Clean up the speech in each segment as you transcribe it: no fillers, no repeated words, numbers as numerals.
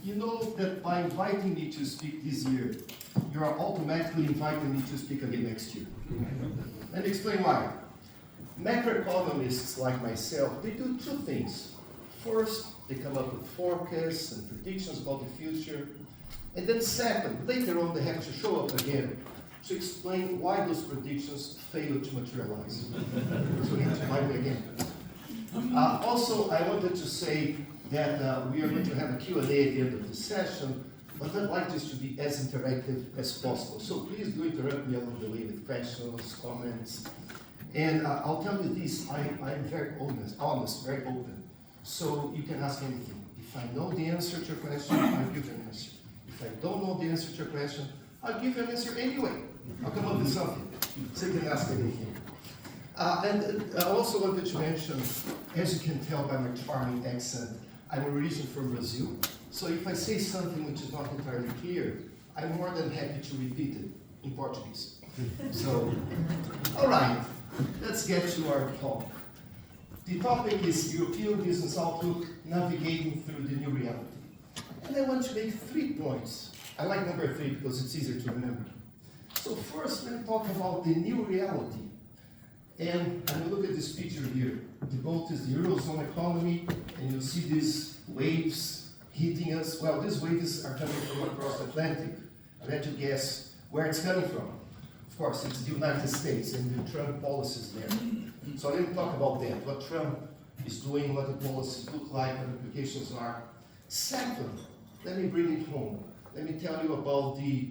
You know that by inviting me to speak this year, you are automatically inviting me to speak again next year. Let me explain why. Macroeconomists like myself, they do two things. First, they come up with forecasts and predictions about the future. And then second, later on, they have to show up again to explain why those predictions fail to materialize. So you have to invite me again. Also, I wanted to say that we are going to have a Q&A at the end of the session, but I'd like this to be as interactive as possible. So please do interrupt me along the way with questions, comments. And I'll tell you this, I'm very honest, very open. So you can ask anything. If I know the answer to your question, I'll give you an answer. If I don't know the answer to your question, I'll give you an answer anyway. I'll come up with something. So you can ask anything. And I also wanted to mention, as you can tell by my charming accent, I'm originally from Brazil. So if I say something which is not entirely clear, I'm more than happy to repeat it in Portuguese. So, all right, let's get to our talk. The topic is European Business Outlook, Navigating Through the New Reality. And I want to make 3 points. I like number 3 because it's easier to remember. So first, let me talk about the new reality. And I'm going to look at this picture here. The boat is the Eurozone economy, and you see these waves hitting us. Well, these waves are coming from across the Atlantic. I let you guess where it's coming from. Of course, it's the United States and the Trump policies there. So let me talk about that, what Trump is doing, what the policies look like, what the implications are. Second, let me bring it home. Let me tell you about the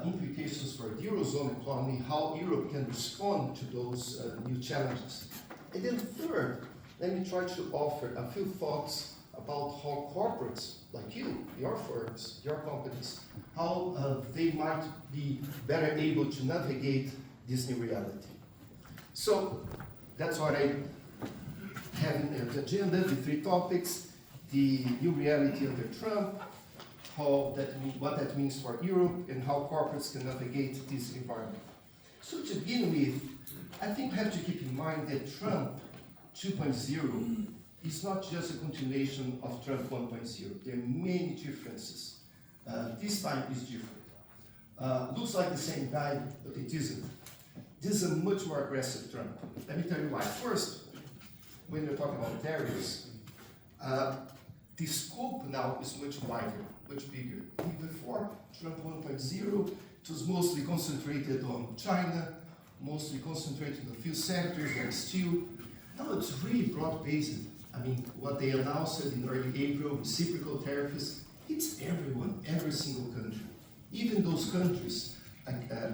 implications for the Eurozone economy, how Europe can respond to those new challenges. And then third, let me try to offer a few thoughts about how corporates like you, your firms, your companies, how they might be better able to navigate this new reality. So that's what I have in the agenda, the 3 topics, the new reality under Trump, what that means for Europe, and how corporates can navigate this environment. So to begin with, I think we have to keep in mind that Trump 2.0 is not just a continuation of Trump 1.0. There are many differences. This time is different. Looks like the same guy, but it isn't. This is a much more aggressive Trump. Let me tell you why. First, when you're talking about tariffs, the scope now is much wider, much bigger. Before Trump 1.0, it was mostly concentrated on China, mostly concentrated on a few sectors like steel. Now it's really broad-based. I mean, what they announced in early April, reciprocal tariffs, it's everyone, every single country. Even those countries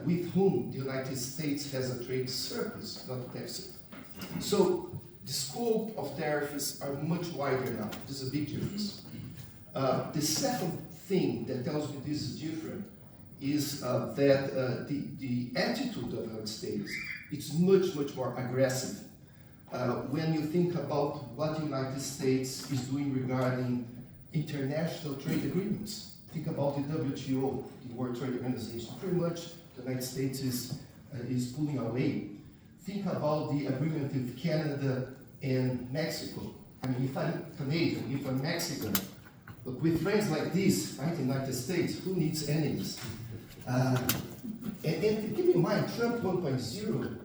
with whom the United States has a trade surplus, not a deficit. So the scope of tariffs are much wider now. This is a big difference. The second thing that tells me this is different is that the attitude of the United States is much, much more aggressive. When you think about what the United States is doing regarding international trade agreements, think about the WTO, the World Trade Organization. Pretty much the United States is pulling away. Think about the agreement with Canada and Mexico. I mean, if I'm Canadian, if I'm Mexican, but with friends like this, right, in the United States, who needs enemies? And keep in mind, Trump 1.0,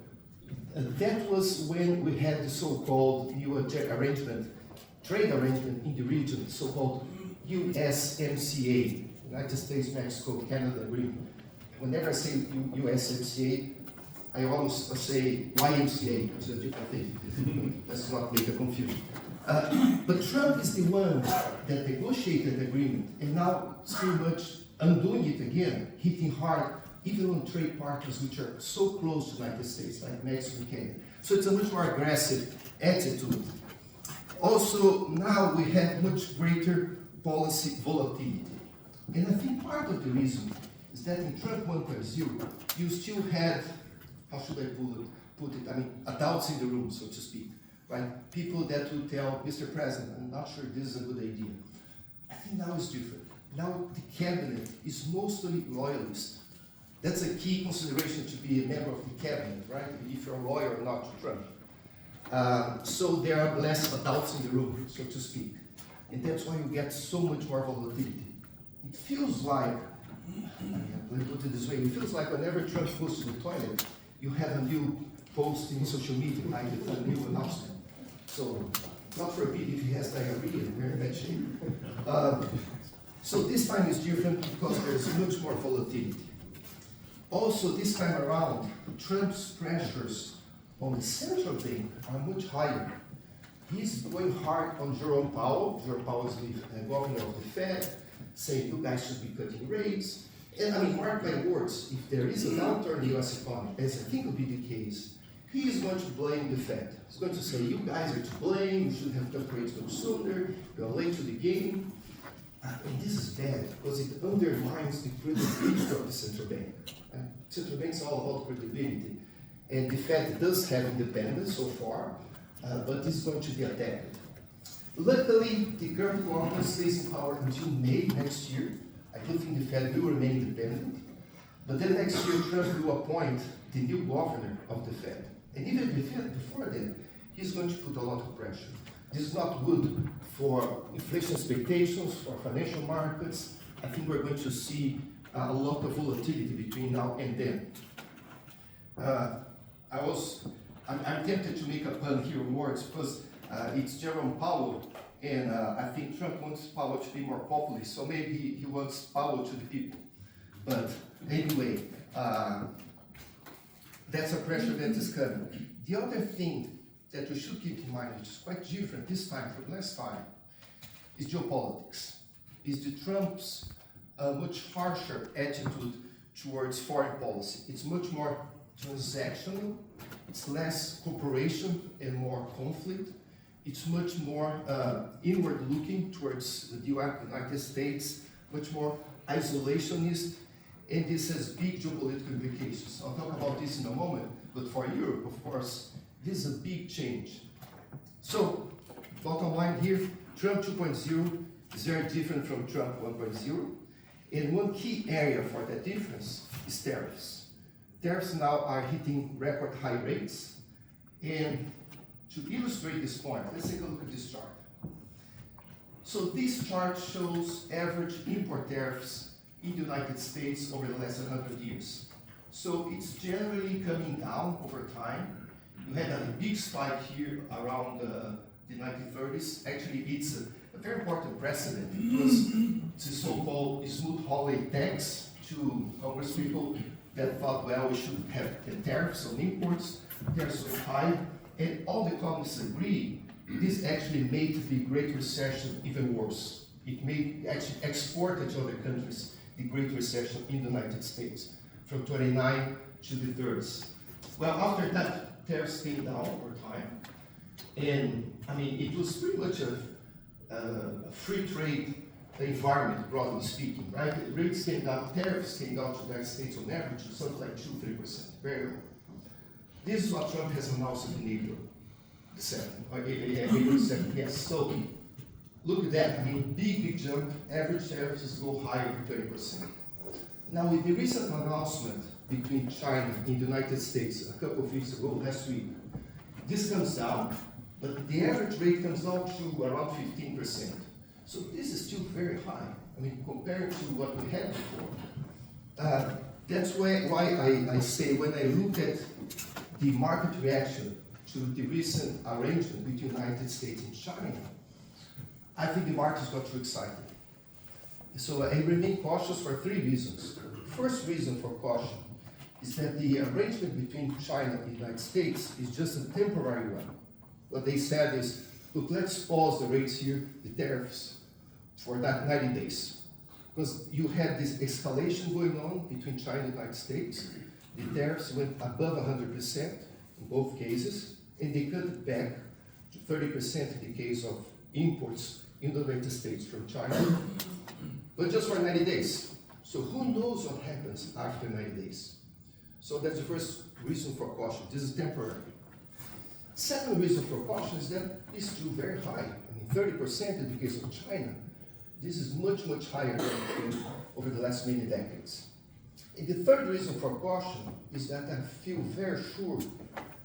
that was when we had the so-called new trade arrangement in the region, so-called USMCA, United States, Mexico, Canada agreement. Whenever I say USMCA, I always say YMCA, which is a different thing. Let's not make a confusion. But Trump is the one that negotiated the agreement, and now it's pretty much undoing it again, hitting hard, even on trade partners which are so close to the United States, like Mexico and Canada. So it's a much more aggressive attitude. Also, now we have much greater policy volatility. And I think part of the reason is that in Trump 1.0, you still had, how should I put it? I mean, adults in the room, so to speak, right? People that would tell, Mr. President, I'm not sure this is a good idea. I think now it's different. Now the cabinet is mostly loyalist. That's a key consideration to be a member of the cabinet, right? If you're a lawyer or not to Trump. So there are less adults in the room, so to speak. And that's why you get so much more volatility. It feels like, let me put it this way, it feels like whenever Trump goes to the toilet, you have a new post in social media, like a new announcement. So, not forbid if he has diarrhea, we're in bad shape. So this time is different because there's much more volatility. Also, this time around, Trump's pressures on the central bank are much higher. He's going hard on Jerome Powell. Jerome Powell is the governor of the Fed, saying you guys should be cutting rates. And I mean, mark my words, if there is a downturn in the US economy, as I think will be the case, he is going to blame the Fed. He's going to say, you guys are to blame, you should have cut rates much sooner, you're late to the game. And this is bad because it undermines the credibility of the central bank. Central bank is all about credibility. And the Fed does have independence so far, but this is going to be attacked. Luckily, the current government stays in power until May next year. I do think the Fed will remain independent. But then next year, Trump will appoint the new governor of the Fed. And even before then, he's going to put a lot of pressure. This is not good for inflation expectations, for financial markets. I think we're going to see a lot of volatility between now and then. I'm tempted to make a pun here on words because it's Jerome Powell, and I think Trump wants Powell to be more populist, so maybe he wants Powell to the people. But anyway, that's a pressure that is coming. The other thing that we should keep in mind, which is quite different this time from last time, is geopolitics. Is the Trump's much harsher attitude towards foreign policy. It's much more transactional, it's less cooperation and more conflict. It's much more inward-looking towards the United States, much more isolationist, and this has big geopolitical implications. I'll talk about this in a moment, but for Europe, of course, this is a big change. So, bottom line here, Trump 2.0 is very different from Trump 1.0, and one key area for that difference is tariffs. Tariffs now are hitting record high rates, and to illustrate this point, let's take a look at this chart. So this chart shows average import tariffs in the United States over the last 100 years. So it's generally coming down over time. You had a big spike here around the 1930s. Actually, it's a very important precedent because it's a so-called smooth holiday tax to Congress people that thought, well, we should have tariffs on imports. Tariffs were high, and all the economists agree this actually made the Great Recession even worse. It made actually exported to other countries the Great Recession in the United States from 29 to the 30s. Well, after that, tariffs came down over time, and I mean, it was pretty much a free trade environment, broadly speaking, right? The rates came down, tariffs came down to the United States on average to something like 2-3%, very low. This is what Trump has announced in April 7th, or April 2nd, yes. So, look at that, I mean, big jump, average tariffs go higher than 30%. Now, with the recent announcement between China and the United States a couple of weeks ago, last week, this comes down, but the average rate comes down to around 15%. So this is still very high. I mean, compared to what we had before. That's why I say when I look at the market reaction to the recent arrangement between the United States and China, I think the markets got too excited. So I remain cautious for 3 reasons. First reason for caution is that the arrangement between China and the United States is just a temporary one. What they said is, look, let's pause the rates here, the tariffs, for that 90 days. Because you had this escalation going on between China and the United States. The tariffs went above 100% in both cases, and they cut it back to 30% in the case of imports in the United States from China, but just for 90 days. So who knows what happens after 90 days? So that's the first reason for caution. This is temporary. Second reason for caution is that it's still very high. I mean, 30% in the case of China. This is much higher than over the last many decades. And the third reason for caution is that I feel very sure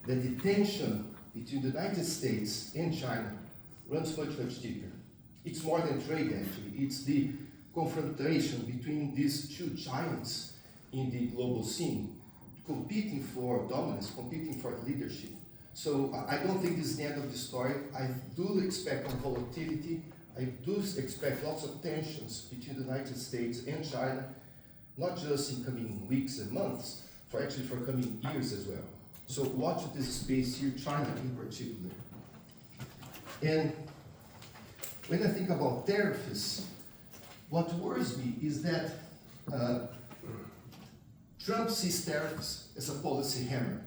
that the tension between the United States and China runs much deeper. It's more than trade, actually. It's the confrontation between these two giants in the global scene, competing for dominance, competing for leadership. So I don't think this is the end of the story. I do expect more volatility. I do expect lots of tensions between the United States and China, not just in coming weeks and months, for coming years as well. So watch this space here, China in particular. And when I think about tariffs, what worries me is that Trump sees tariffs as a policy hammer.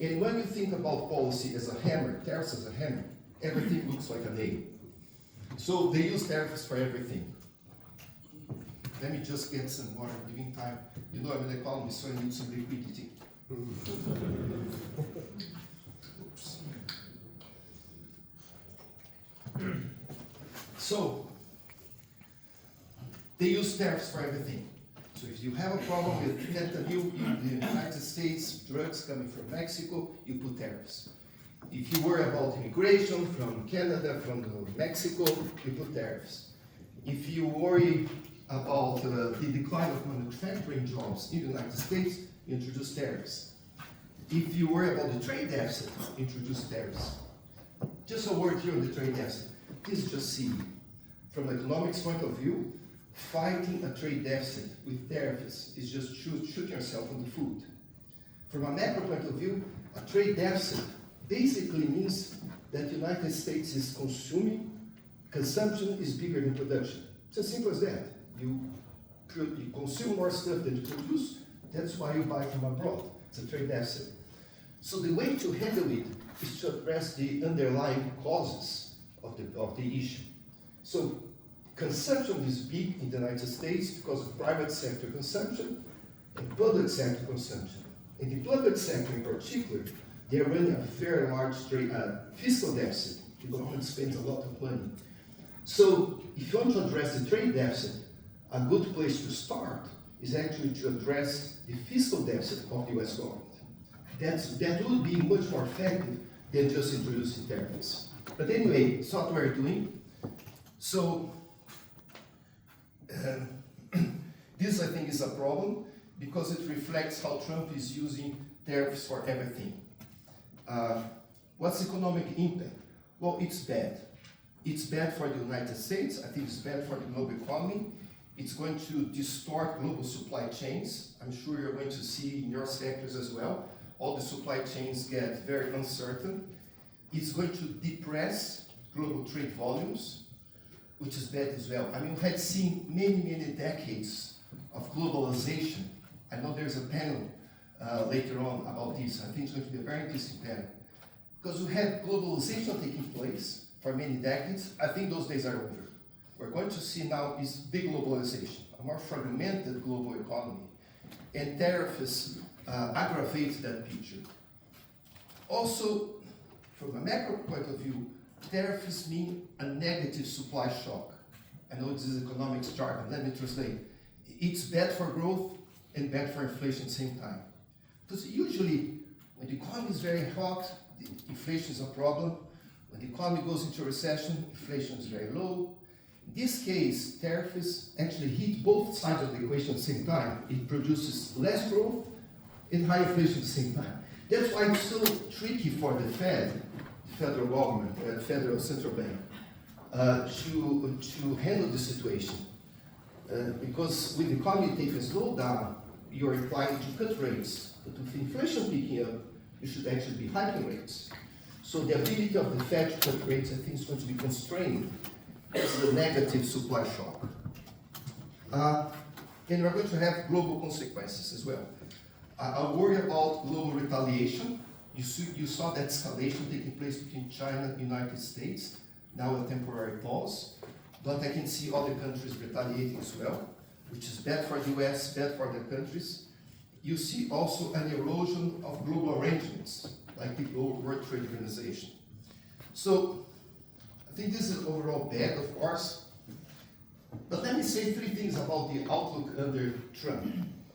And when you think about policy as a hammer, tariffs as a hammer, everything looks like a nail. So they use tariffs for everything. Let me just get some water in the meantime. You know I'm an economist, so I need some liquidity. Oops. So, they use tariffs for everything. So if you have a problem with fentanyl in the United States, drugs coming from Mexico, you put tariffs. If you worry about immigration from Canada, from Mexico, you put tariffs. If you worry about the decline of manufacturing jobs in the United States, you introduce tariffs. If you worry about the trade deficit, introduce tariffs. Just a word here on the trade deficit. This is just silly. From an economics point of view, fighting a trade deficit with tariffs is just shooting yourself in the foot. From a macro point of view, a trade deficit basically means that the United States is consuming, consumption is bigger than production. It's as simple as that. You consume more stuff than you produce, that's why you buy from abroad. It's a trade deficit. So the way to handle it is to address the underlying causes of the issue. So consumption is big in the United States because of private sector consumption and public sector consumption. In the public sector in particular, they are running a very large fiscal deficit. The government spends a lot of money. So if you want to address the trade deficit, a good place to start is actually to address the fiscal deficit of the US government. That would be much more effective than just introducing tariffs. But anyway, it's not what we're doing. So this, I think, is a problem because it reflects how Trump is using tariffs for everything. What's the economic impact? Well, it's bad. It's bad for the United States. I think it's bad for the global economy. It's going to distort global supply chains. I'm sure you're going to see in your sectors as well. All the supply chains get very uncertain. It's going to depress global trade volumes, which is bad as well. I mean, we had seen many decades of globalization. I know there's a panel later on about this. I think it's going to be a very interesting panel. Because we had globalization taking place for many decades. I think those days are over. We're going to see now is big globalization, a more fragmented global economy. And tariffs aggravate that picture. Also, from a macro point of view, tariffs mean a negative supply shock. I know this is economics jargon, let me translate. It's bad for growth and bad for inflation at the same time. Because usually, when the economy is very hot, inflation is a problem. When the economy goes into a recession, inflation is very low. In this case, tariffs actually hit both sides of the equation at the same time. It produces less growth and high inflation at the same time. That's why it's so tricky for the Fed, the federal government, the federal central bank, to handle the situation. Because with the economy taking a slowdown, you're inclined to cut rates. But with inflation picking up, you should actually be hiking rates. So the ability of the Fed to cut rates, I think, is going to be constrained as the negative supply shock. And we're going to have global consequences as well. I worry about global retaliation. You saw that escalation taking place between China and the United States, now a temporary pause. But I can see other countries retaliating as well, which is bad for the US, bad for other countries. You see also an erosion of global arrangements, like the World Trade Organization. So, I think this is overall bad, of course. But let me say three things about the outlook under Trump.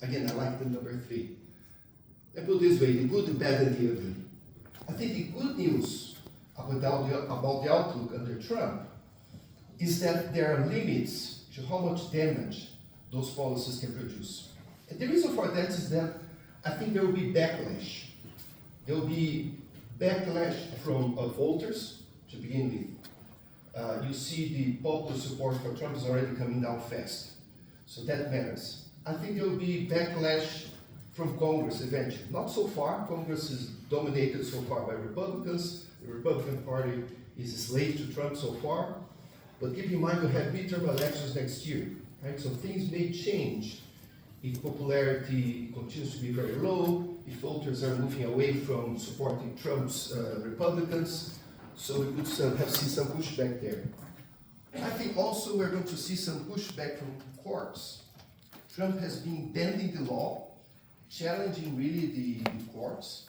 Again, I like the number 3. Let me put it this way, the good, the bad, and the ugly. I think the good news about the outlook under Trump is that there are limits to how much damage those policies can produce. And the reason for that is that I think there will be backlash. There will be backlash from voters to begin with. You see the popular support for Trump is already coming down fast. So that matters. I think there will be backlash from Congress eventually. Not so far. Congress is dominated so far by Republicans. The Republican Party is a slave to Trump so far. But keep in mind we have midterm elections next year. Right? So things may change if popularity continues to be very low, if voters are moving away from supporting Trump's Republicans. So we could see some pushback there. I think also we're going to see some pushback from courts. Trump has been bending the law, challenging really the courts,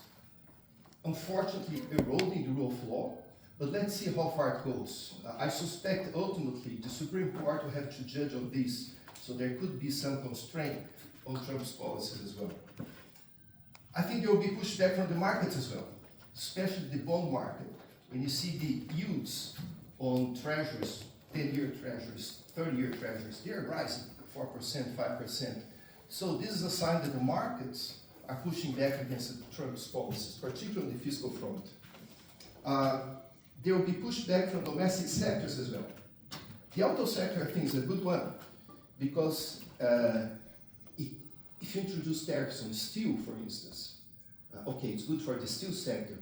unfortunately eroding the rule of law, but let's see how far it goes. I suspect ultimately the Supreme Court will have to judge on this, so there could be some constraint on Trump's policies as well. I think there will be pushback from the markets as well, especially the bond market. When you see the yields on treasuries, 10-year treasuries, 30-year treasuries, they're rising 4%, 5%. So this is a sign that the markets are pushing back against Trump's policies, particularly on the fiscal front. There will be pushback from domestic sectors as well. The auto sector, I think, is a good one because if you introduce tariffs on steel, for instance, okay, it's good for the steel sector,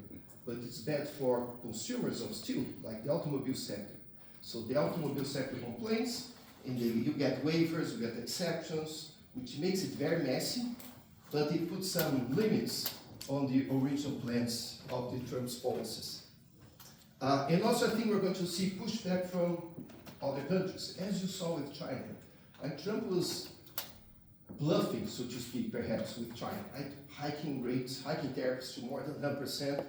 but it's bad for consumers of steel, like the automobile sector. So the automobile sector complains, and you get waivers, you get exceptions, which makes it very messy, but it puts some limits on the original plans of the Trump's policies. And also I think we're going to see pushback from other countries, as you saw with China. And Trump was bluffing, so to speak, perhaps, with China, right? Hiking rates, hiking tariffs to more than 10%,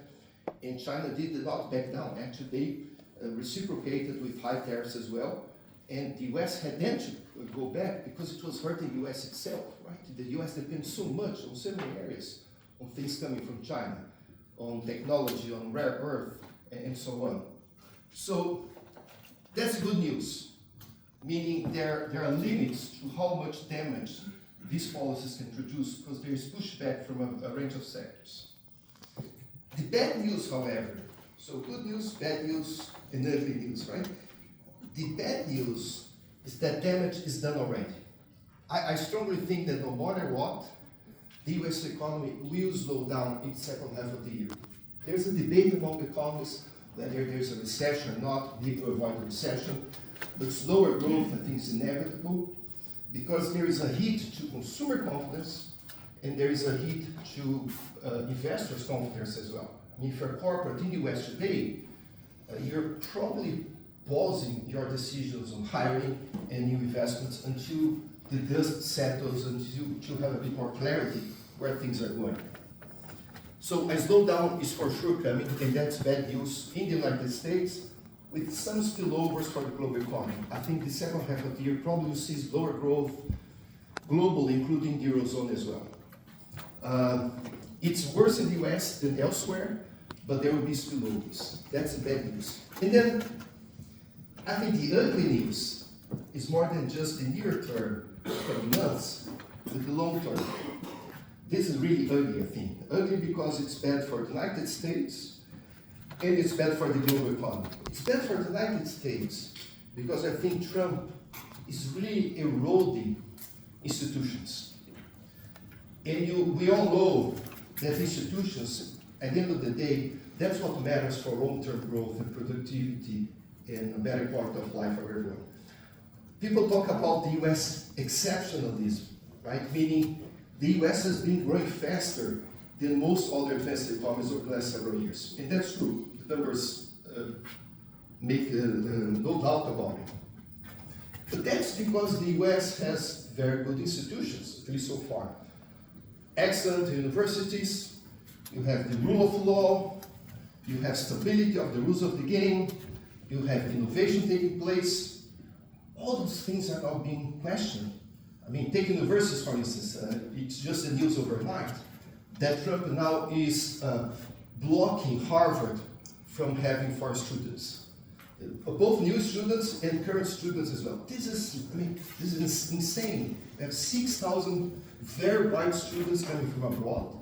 and China did not back down. Actually, they reciprocated with high tariffs as well, and the US had then to go back because it was hurting the US itself, right? The US depends so much on so many areas, on things coming from China, on technology, on rare earth, and so on. So that's good news, meaning there are limits to how much damage these policies can produce because there is pushback from a range of sectors. The bad news, however, so good news, bad news, and ugly news, right? The bad news is that damage is done already. I strongly think that no matter what, the US economy will slow down in the second half of the year. There's a debate among economists whether there's a recession or not, maybe to avoid a recession, but slower growth I think is inevitable because there is a hit to consumer confidence and there is a hit to investors' confidence as well. I mean, if you're a corporate in the US today, you're probably pausing your decisions on hiring and new investments until the dust settles, until you have a bit more clarity where things are going. So a slowdown is for sure coming, and that's bad news in the United States, with some spillovers for the global economy. I think the second half of the year probably will see lower growth globally, including the Eurozone as well. It's worse in the US than elsewhere, but there will be spillovers. That's the bad news. And then, I think the ugly news is more than just the near term, for months, but the long term. This is really ugly, I think. Ugly because it's bad for the United States, and it's bad for the global economy. It's bad for the United States because I think Trump is really eroding institutions. And we all know that institutions, at the end of the day, that's what matters for long-term growth and productivity and a better quality of life for everyone. People talk about the US exceptionalism, right? Meaning the US has been growing faster than most other advanced economies over the last several years. And that's true. The numbers make no doubt about it. But that's because the US has very good institutions, at least so far. Excellent universities, you have the rule of law, you have stability of the rules of the game, you have innovation taking place. All those things are now being questioned. I mean, take universities, for instance. It's just the news overnight that Trump now is blocking Harvard from having foreign students. both new students and current students as well. This is insane. We have 6,000 very bright students coming from abroad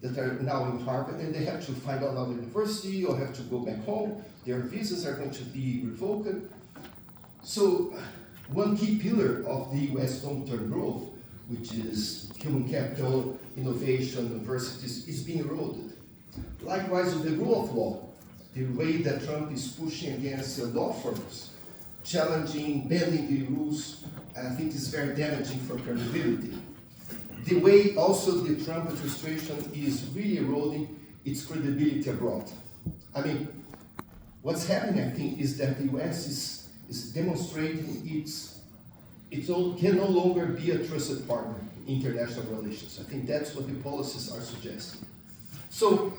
that are now in Harvard, and they have to find another university or have to go back home. Their visas are going to be revoked. So one key pillar of the US long-term growth, which is human capital, innovation, universities, is being eroded. Likewise, with the rule of law, the way that Trump is pushing against law firms, challenging, bending the rules, I think is very damaging for credibility. The way also the Trump administration is really eroding its credibility abroad. I mean, what's happening, I think, is that the US is demonstrating it can no longer be a trusted partner in international relations. I think that's what the policies are suggesting. So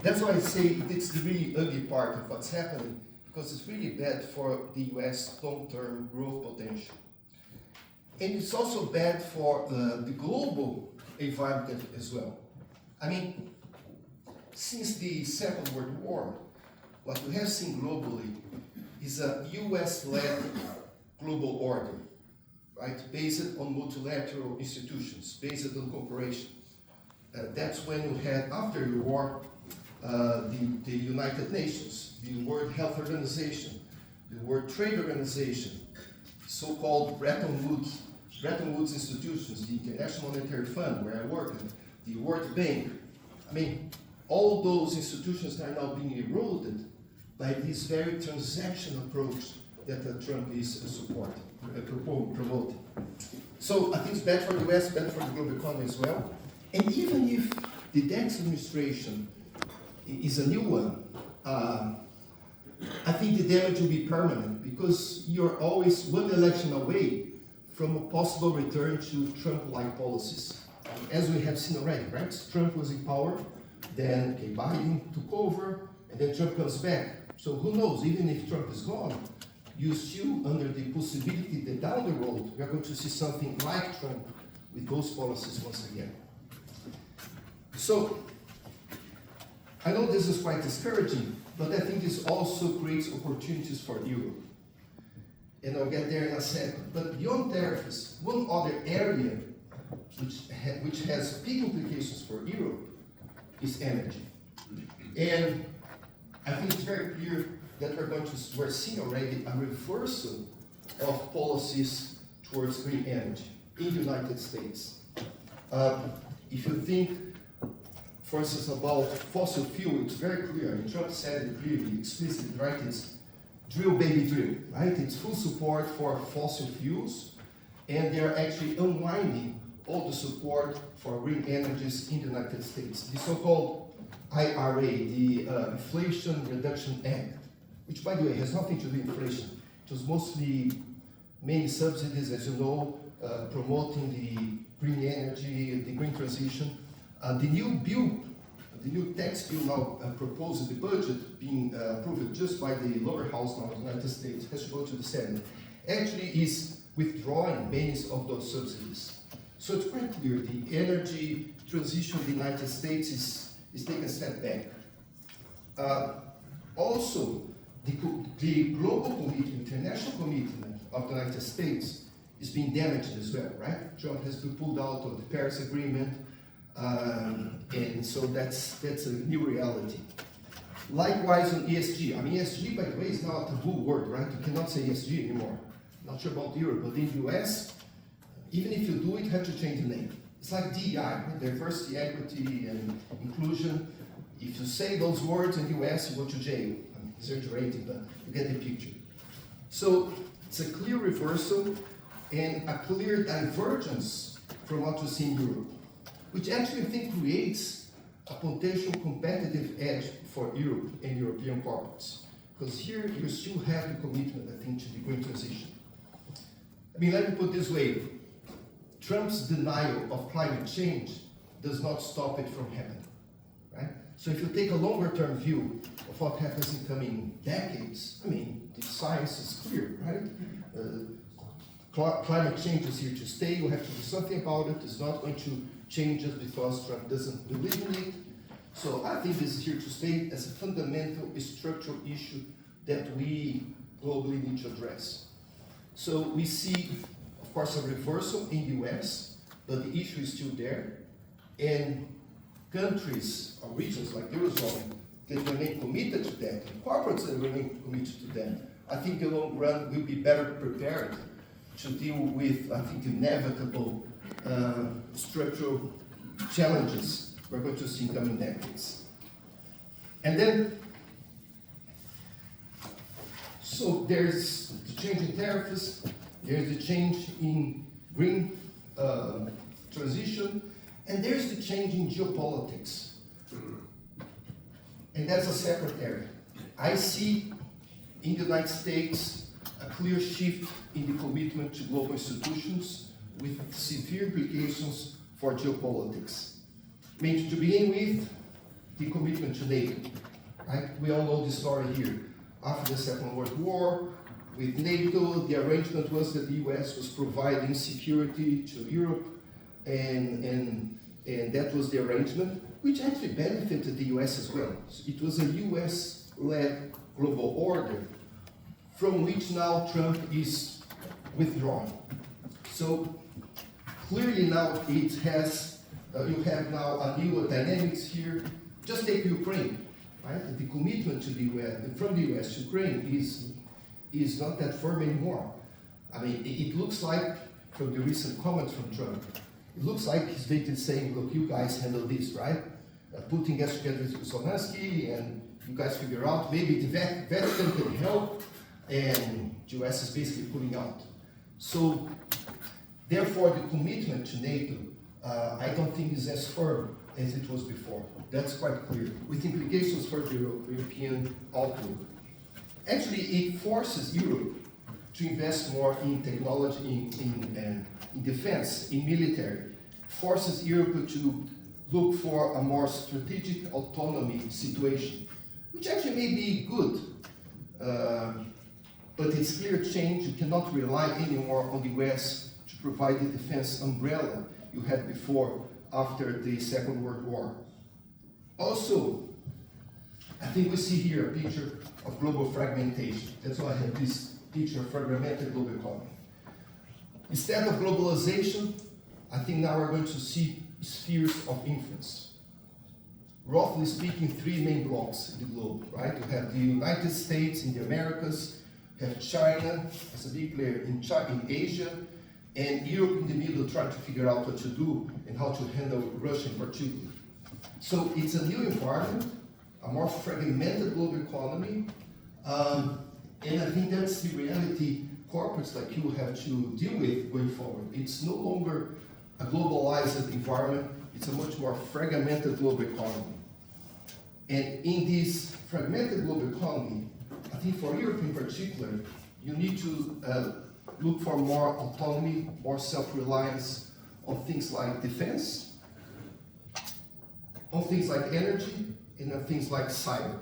that's why I say it's the really ugly part of what's happening, because it's really bad for the US long-term growth potential. And it's also bad for the global environment as well. I mean, since the Second World War, what we have seen globally is a US-led global order, right? Based on multilateral institutions, based on cooperation. That's when we had, after the war, the United Nations, the World Health Organization, the World Trade Organization, so-called Bretton Woods institutions, the International Monetary Fund, where I work, the World Bank. I mean, all those institutions are now being eroded by this very transaction approach that Trump is supporting, promoting. So I think it's bad for the US, bad for the global economy as well. And even if the next administration is a new one, I think the damage will be permanent, because you're always one election away from a possible return to Trump-like policies, as we have seen already, right? Trump was in power, then Biden took over, and then Trump comes back. So who knows, even if Trump is gone, you still under the possibility that down the road, we are going to see something like Trump with those policies once again. So, I know this is quite discouraging, but I think this also creates opportunities for Europe. And I'll get there in a second. But beyond tariffs, one other area which has big implications for Europe is energy. And I think it's very clear that we're seeing already a reversal of policies towards green energy in the United States. If you think, for instance, about fossil fuel, it's very clear, and Trump said it clearly, explicitly, right? It's drill, baby, drill, right? It's full support for fossil fuels, and they're actually unwinding all the support for green energies in the United States. The so-called IRA, the Inflation Reduction Act, which, by the way, has nothing to do with inflation. It was mostly many subsidies, as you know, promoting the green energy, the green transition. The new tax bill now proposed in the budget, being approved just by the lower house now in the United States, has to go to the Senate, actually is withdrawing many of those subsidies. So it's quite clear the energy transition in the United States is taking a step back. Also, the global commitment, international commitment of the United States is being damaged as well, right? Trump has been pulled out of the Paris Agreement, and so that's a new reality. Likewise on ESG. I mean, ESG, by the way, is now a taboo word, right? You cannot say ESG anymore. Not sure about Europe, but in the US, even if you do it, you have to change the name. It's like DEI, right? Diversity, equity, and inclusion. If you say those words in the US, you go to jail. I'm exaggerating, but you get the picture. So it's a clear reversal and a clear divergence from what we see in Europe, which actually I think creates a potential competitive edge for Europe and European corporates. Because here you still have the commitment, I think, to the green transition. I mean, let me put it this way. Trump's denial of climate change does not stop it from happening, right? So if you take a longer-term view of what happens in coming decades, I mean, the science is clear, right? Climate change is here to stay. You have to do something about it. It's not going to change just because Trump doesn't believe in it. So I think this is here to stay as a fundamental structural issue that we globally need to address. So we see, of course, a reversal in the US, but the issue is still there. And countries or regions like the Eurozone that remain committed to that, and corporates that remain committed to that, I think the long run will be better prepared to deal with, I think, inevitable structural challenges we're going to see in coming decades. And then, so there's the change in tariffs, there's the change in green transition, and there's the change in geopolitics. And that's a separate area. I see in the United States a clear shift in the commitment to global institutions with severe implications for geopolitics. I mean, to begin with, the commitment to NATO. Right? We all know the story here. After the Second World War, with NATO, the arrangement was that the US was providing security to Europe, and that was the arrangement, which actually benefited the US as well. So it was a US-led global order, from which now Trump is withdrawing. So clearly now it has, you have now a new dynamics here. Just take Ukraine, right? The commitment to the US, from the US to Ukraine is not that firm anymore. I mean, it looks like, from the recent comments from Trump, it looks like he's basically saying, look, you guys handle this, right? Putin gets together with Zelensky, and you guys figure out, maybe the Vatican can help, and the US is basically pulling out. So, therefore, the commitment to NATO, I don't think is as firm as it was before. That's quite clear, with implications for the European outlook. Actually, it forces Europe to invest more in technology, in defense, in military. Forces Europe to look for a more strategic autonomy situation, which actually may be good, but it's clear change. You cannot rely anymore on the US to provide the defense umbrella you had before, after the Second World War. Also, I think we see here a picture of global fragmentation. That's why I have this picture of fragmented global economy. Instead of globalization, I think now we're going to see spheres of influence. Roughly speaking, three main blocks in the globe, right? You have the United States in the Americas, you have China as a big player in Asia, and Europe in the middle trying to figure out what to do and how to handle Russia in particular. So it's a new environment, a more fragmented global economy, and I think that's the reality corporates like you have to deal with going forward. It's no longer a globalized environment, it's a much more fragmented global economy. And in this fragmented global economy, I think for Europe in particular, you need to look for more autonomy, more self-reliance on things like defense, on things like energy, and on things like cyber.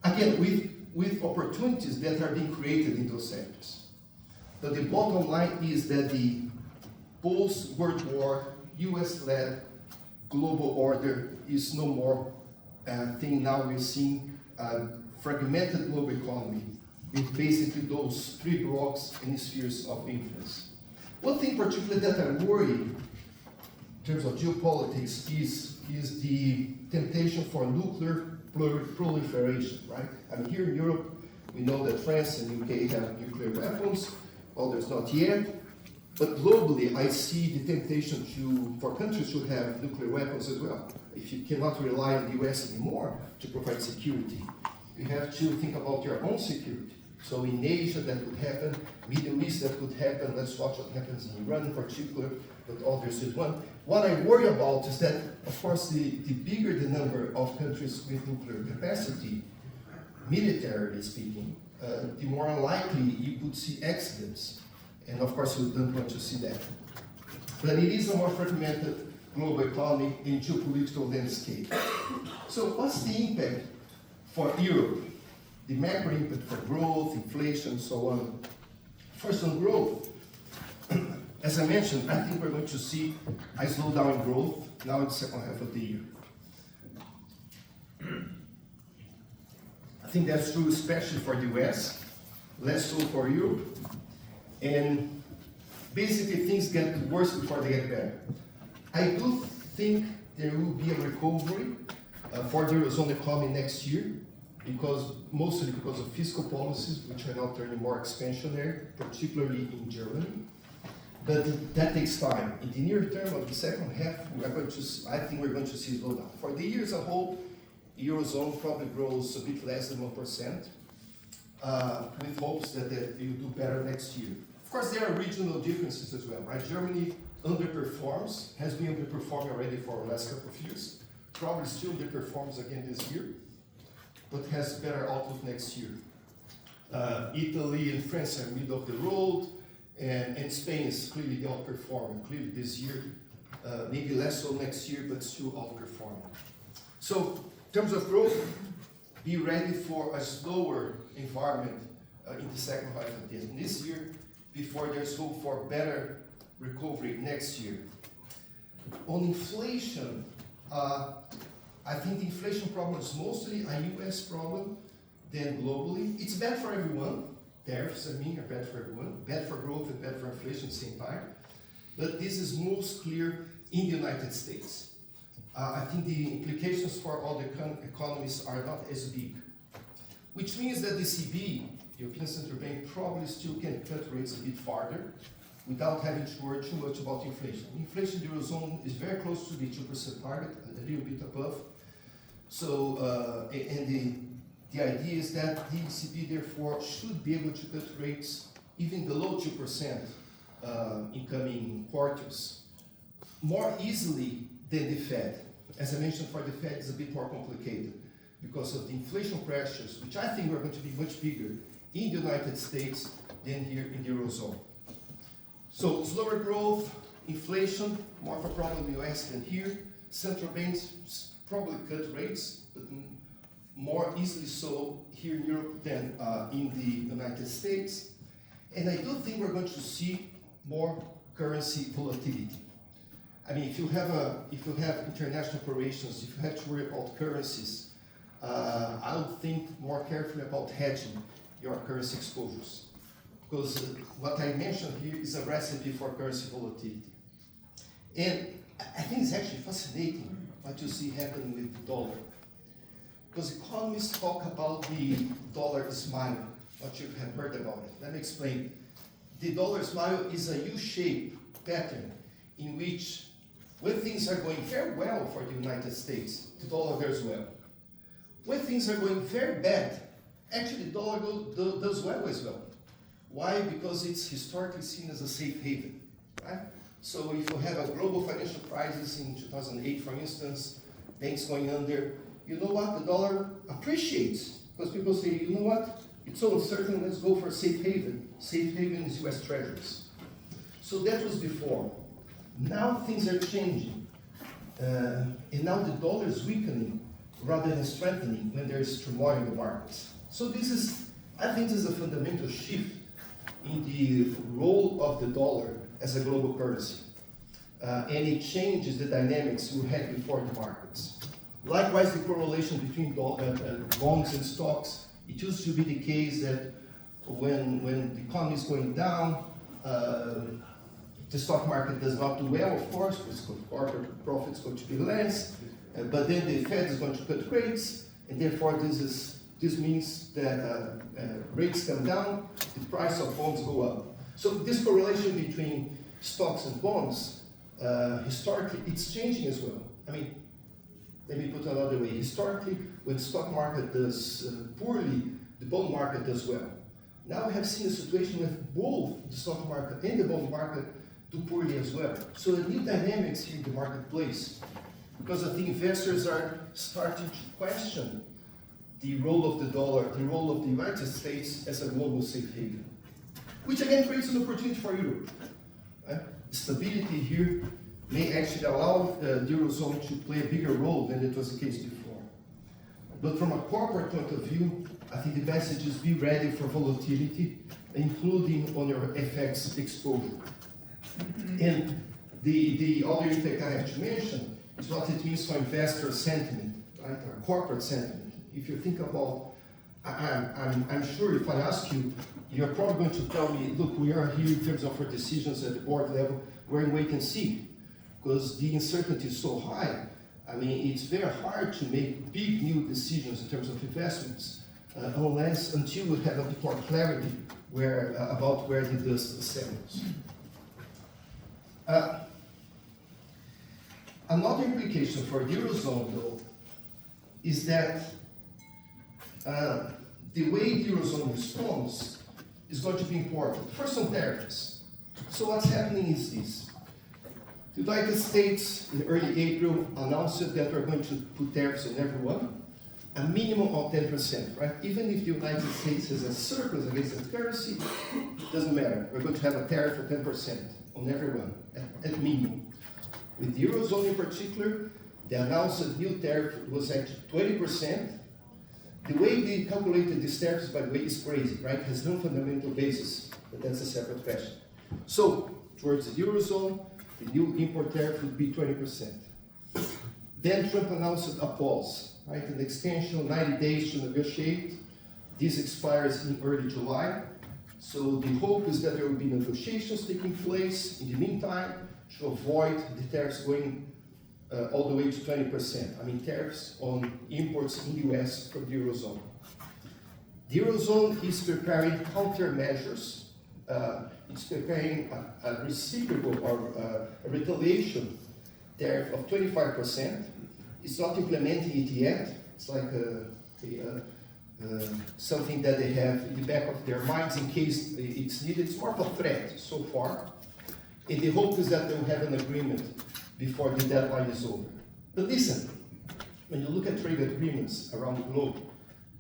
Again, with opportunities that are being created in those sectors. But the bottom line is that the post-World War, US-led global order is no more a thing. Now we're seeing a fragmented global economy with basically those three blocks and spheres of influence. One thing particularly that I worry in terms of geopolitics is the temptation for nuclear proliferation, right? I mean, here in Europe, we know that France and UK have nuclear weapons, others not yet. But globally, I see the temptation for countries to have nuclear weapons as well. If you cannot rely on the US anymore to provide security, you have to think about your own security. So in Asia, that could happen. Middle East, that could happen. Let's watch what happens in Iran in particular, but others as well. What I worry about is that, of course, the bigger the number of countries with nuclear capacity, militarily speaking, the more likely you could see accidents. And of course, we don't want to see that. But it is a more fragmented global economy and geopolitical landscape. So what's the impact for Europe? The macro impact for growth, inflation, and so on. First on growth, as I mentioned, I think we're going to see a slowdown in growth now in the second half of the year. I think that's true especially for the US, less so for Europe. And basically things get worse before they get better. I do think there will be a recovery for the Eurozone economy next year, mostly because of fiscal policies, which are now turning more expansionary, particularly in Germany. But that takes time. In the near term of the second half, I think we're going to see a slowdown. For the year as a whole, Eurozone probably grows a bit less than 1%, with hopes that it will do better next year. Of course, there are regional differences as well, right? Germany underperforms, has been underperforming already for the last couple of years, probably still underperforms again this year, but has better outlook next year. Italy and France are middle of the road, and Spain is clearly outperforming, clearly this year, maybe less so next year, but still outperforming. So, in terms of growth, be ready for a slower environment in the second half of this year, before there's hope for better recovery next year. On inflation, I think the inflation problem is mostly a US problem than globally. It's bad for everyone. Tariffs, are bad for everyone. Bad for growth and bad for inflation at the same time. But this is most clear in the United States. I think the implications for other economies are not as big. Which means that the ECB, the European Central Bank, probably still can cut rates a bit farther without having to worry too much about inflation. Inflation in the Eurozone is very close to the 2% target, a little bit above. So, the idea is that the ECB, therefore, should be able to cut rates even below 2% in coming quarters more easily than the Fed. As I mentioned, for the Fed, it's a bit more complicated because of the inflation pressures, which I think are going to be much bigger in the United States than here in the Eurozone. So slower growth, inflation, more of a problem in the US than here. Central banks probably cut rates, but more easily so here in Europe than in the United States. And I do think we're going to see more currency volatility. I mean, if you have international operations, if you have to worry about currencies, I would think more carefully about hedging your currency exposures. Because what I mentioned here is a recipe for currency volatility. And I think it's actually fascinating what you see happening with the dollar. Because economists talk about the dollar smile, what you have heard about it. Let me explain. The dollar smile is a U-shaped pattern in which, when things are going very well for the United States, the dollar does well. When things are going very bad, actually the dollar does well as well. Why? Because it's historically seen as a safe haven, right? So if you have a global financial crisis in 2008, for instance, banks going under, you know what? The dollar appreciates because people say, you know what? It's so uncertain, let's go for a safe haven. Safe haven is US Treasuries. So that was before. Now things are changing. And now the dollar is weakening rather than strengthening when there is turmoil in the markets. So I think this is a fundamental shift in the role of the dollar as a global currency. And it changes the dynamics we had before the markets. Likewise, the correlation between bonds and stocks, it used to be the case that when the economy is going down, the stock market does not do well, of course, because corporate profits going to be less, but then the Fed is going to cut rates, and therefore this means that rates come down, the price of bonds go up. So this correlation between stocks and bonds, historically, it's changing as well. I mean, let me put it another way. Historically, when the stock market does poorly, the bond market does well. Now we have seen a situation with both the stock market and the bond market do poorly as well. So the new dynamics here in the marketplace, because I think investors are starting to question the role of the dollar, the role of the United States as a global safe haven, which again creates an opportunity for Europe. Stability here may actually allow the Eurozone to play a bigger role than it was the case before. But from a corporate point of view, I think the message is be ready for volatility, including on your FX exposure. And the other impact I have to mention is what it means for investor sentiment, right, or corporate sentiment. If you think about I'm sure if I ask you, you're probably going to tell me, look, we are here in terms of our decisions at the board level, we're in wait and see, because the uncertainty is so high. I mean, it's very hard to make big new decisions in terms of investments, until we have a bit more clarity about where the dust settles. Another implication for the Eurozone, though, is that the way the Eurozone responds is going to be important. First, on tariffs. So what's happening is this. The United States, in early April, announced that we're going to put tariffs on everyone, a minimum of 10%, right? Even if the United States has a surplus against that currency, it doesn't matter. We're going to have a tariff of 10% on everyone, at minimum. With the Eurozone in particular, the announced new tariff was at 20%. The way they calculated these tariffs, by the way, is crazy, right? It has no fundamental basis, but that's a separate question. So, towards the Eurozone, the new import tariff would be 20%. Then Trump announced a pause, right? An extension, 90 days to negotiate. This expires in early July. So the hope is that there will be negotiations taking place in the meantime to avoid the tariffs going all the way to 20%. I mean, tariffs on imports in the US from the Eurozone. The Eurozone is preparing countermeasures. It's preparing a reciprocal or a retaliation tariff of 25%. It's not implementing it yet. It's like something that they have in the back of their minds in case it's needed. It's more of a threat so far. And the hope is that they'll have an agreement before the deadline is over. But listen, when you look at trade agreements around the globe,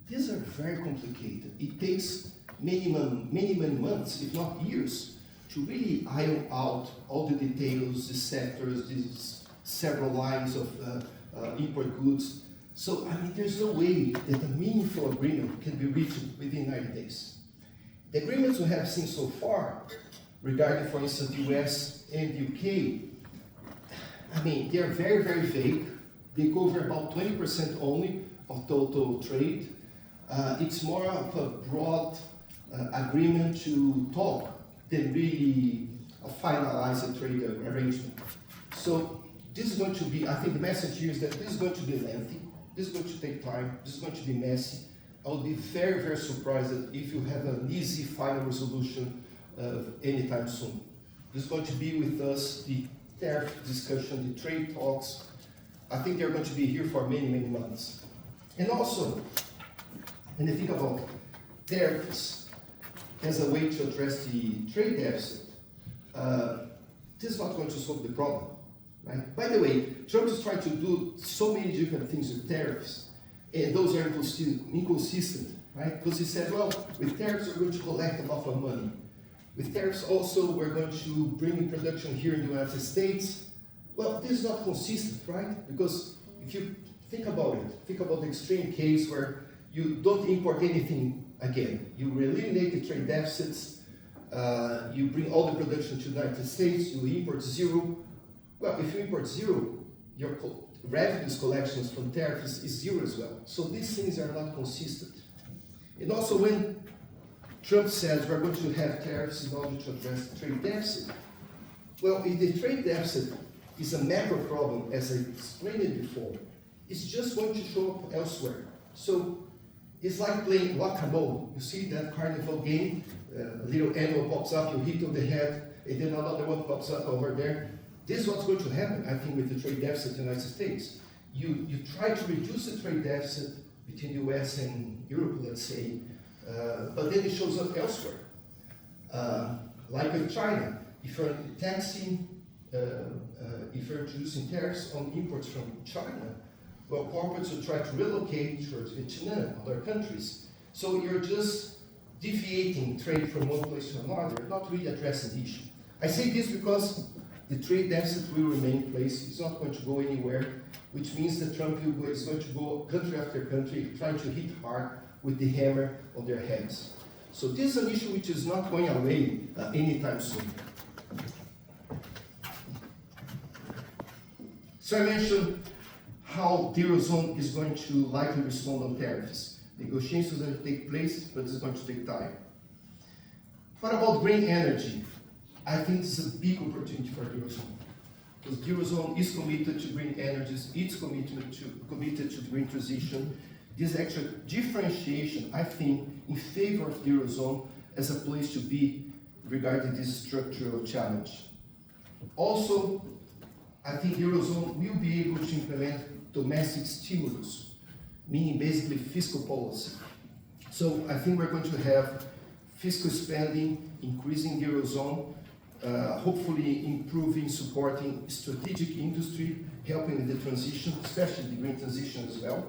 these are very complicated. It takes many months, if not years, to really iron out all the details, the sectors, these several lines of import goods. So, I mean, there's no way that a meaningful agreement can be reached within 90 days. The agreements we have seen so far, regarding, for instance, the US and the UK, I mean, they're very vague. They cover about 20% only of total trade. It's more of a broad agreement to talk than really finalize a trade arrangement. So this is going to be, I think the message here is that this is going to be lengthy, this is going to take time, this is going to be messy. I would be very surprised if you have an easy final resolution anytime soon. This is going to be with us, the tariff discussion, the trade talks. I think they're going to be here for many months. And also, when you think about tariffs as a way to address the trade deficit, this is not going to solve the problem, right? By the way, Trump is trying to do so many different things with tariffs, and those are inconsistent, right? Because he said, well, with tariffs we're going to collect a lot of money. With tariffs also we're going to bring in production here in the United States. Well, this is not consistent, right? Because if you think about it, think about the extreme case where you don't import anything again. You eliminate the trade deficits, you bring all the production to the United States, you import zero. Well, if you import zero, your revenues collections from tariffs is zero as well. So these things are not consistent. And also when Trump says we're going to have tariffs in order to address the trade deficit, well, if the trade deficit is a macro problem, as I explained it before, it's just going to show up elsewhere. So it's like playing whack-a-mole. You see that carnival game, a little animal pops up, you hit on the head, and then another one pops up over there. This is what's going to happen, I think, with the trade deficit in the United States. You try to reduce the trade deficit between the US and Europe, let's say, but then it shows up elsewhere. Like with China, if you're taxing, if you're introducing tariffs on imports from China, well, corporates will try to relocate towards Vietnam, other countries. So you're just deviating trade from one place to another, not really addressing the issue. I say this because the trade deficit will remain in place. It's not going to go anywhere, which means that Trump is going to go country after country trying to hit hard with the hammer on their heads. So this is an issue which is not going away anytime soon. So I mentioned how the Eurozone is going to likely respond on tariffs. Negotiations are going to take place, but it's going to take time. What about green energy? I think it's a big opportunity for the Eurozone. Because the Eurozone is committed to green energies, it's committed to the green transition. This actual differentiation, I think, in favor of the Eurozone as a place to be regarding this structural challenge. Also, I think the Eurozone will be able to implement domestic stimulus, meaning basically fiscal policy. So I think we're going to have fiscal spending increasing the Eurozone, hopefully improving, supporting strategic industry, helping in the transition, especially the green transition as well.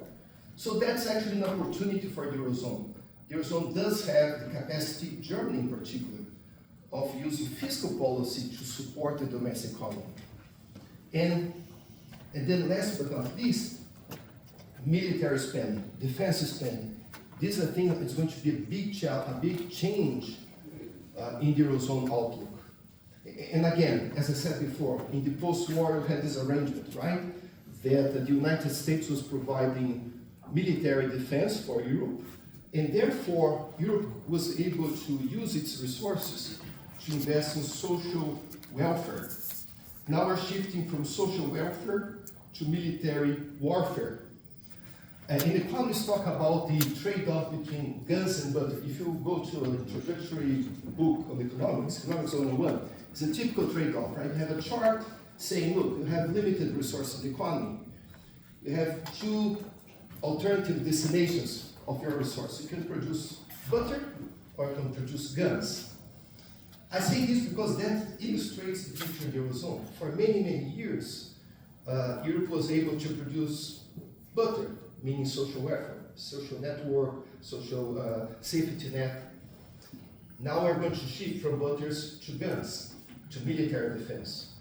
So that's actually an opportunity for the Eurozone. The Eurozone does have the capacity, Germany in particular, of using fiscal policy to support the domestic economy. And then last but not least, military spending, defense spending. This is a thing that is going to be a big change in the Eurozone outlook. And again, as I said before, in the post-war we had this arrangement, right? That the United States was providing military defense for Europe, and therefore Europe was able to use its resources to invest in social welfare. Now we're shifting from social welfare to military warfare. And economists talk about the trade-off between guns and butter. If you go to an introductory book of economics, Economics 101, it's a typical trade-off, right? You have a chart saying, look, you have limited resources in the economy. You have two alternative destinations of your resource. You can produce butter or you can produce guns. I say this because that illustrates the picture of the Eurozone. For many, many years, Europe was able to produce butter, meaning social welfare, social network, social safety net. Now we're going to shift from butters to guns, to military defense.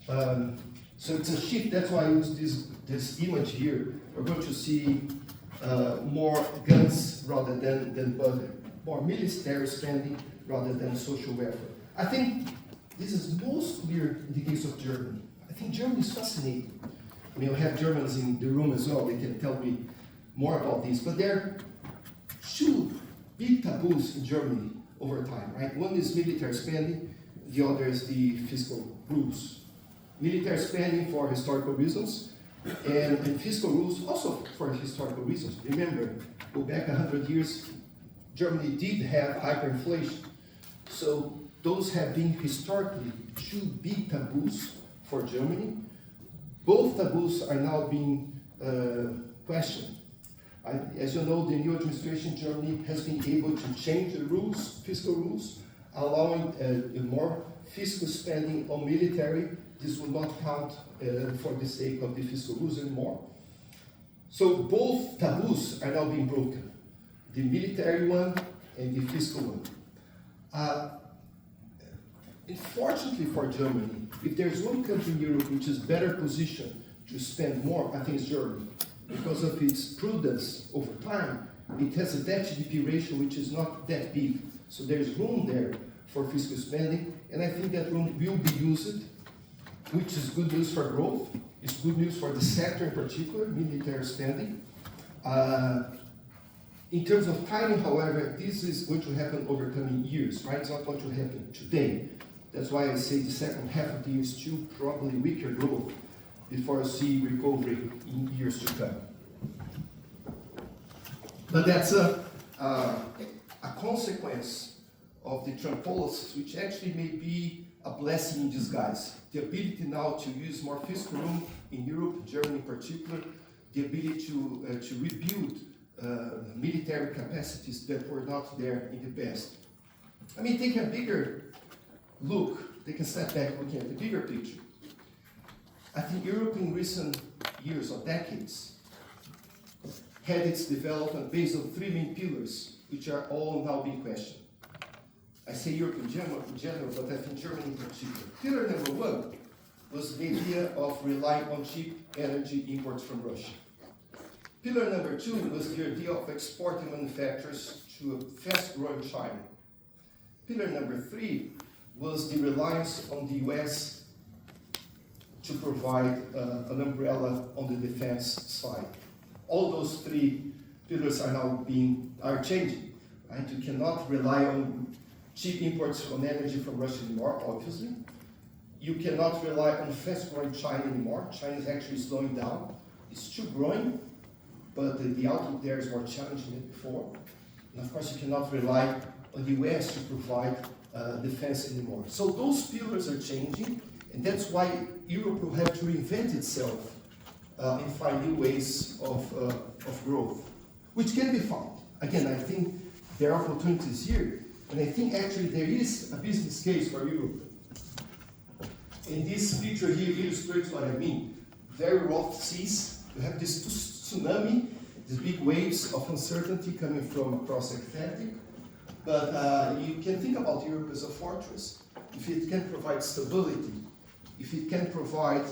So it's a shift, that's why I use this image here. We're going to see more guns rather than butter, more military spending rather than social welfare. I think this is most clear in the case of Germany. I think Germany is fascinating. I mean, we have Germans in the room as well, they can tell me more about this, but there are two big taboos in Germany over time, right? One is military spending, the other is the fiscal rules. Military spending for historical reasons, and fiscal rules also for historical reasons. Remember, go back 100 years, Germany did have hyperinflation. So those have been historically two big taboos for Germany. Both taboos are now being questioned. As you know, the new administration in Germany has been able to change the rules, fiscal rules, allowing more fiscal spending on military. This will not count for the sake of the fiscal rules anymore. So both taboos are now being broken, the military one and the fiscal one. Unfortunately for Germany, if there's one country in Europe which is better positioned to spend more, I think it's Germany. Because of its prudence over time, it has a debt-to-GDP ratio which is not that big. So there's room there for fiscal spending, and I think that room will be used, which is good news for growth. It's good news for the sector in particular, military spending. In terms of timing, however, this is going to happen over coming years, right? It's not going to happen today. That's why I say the second half of the year is still probably weaker growth before I see recovery in years to come. But that's a consequence of the Trump policies, which actually may be a blessing in disguise. The ability now to use more fiscal room in Europe, Germany in particular, the ability to rebuild military capacities that were not there in the past. I mean, take a bigger look, take a step back looking at the bigger picture. I think Europe in recent years or decades had its development based on three main pillars, which are all now being questioned. I say Europe in general, but I think Germany in particular. Pillar number one was the idea of relying on cheap energy imports from Russia. Pillar number two was the idea of exporting manufacturers to a fast-growing China. Pillar number three was the reliance on the US to provide an umbrella on the defense side. All those three pillars are changing, right? You cannot rely on cheap imports on energy from Russia anymore, obviously. You cannot rely on fast-growing China anymore. China is actually slowing down. It's still growing, but the outlook there is more challenging than before. And of course, you cannot rely on the US to provide defense anymore. So those pillars are changing, and that's why Europe will have to reinvent itself and find new ways of growth, which can be found. Again, I think there are opportunities here, and I think actually there is a business case for Europe. And this picture here illustrates what I mean. Very rough seas. You have this tsunami, these big waves of uncertainty coming from across the Atlantic. But you can think about Europe as a fortress. If it can provide stability, if it can provide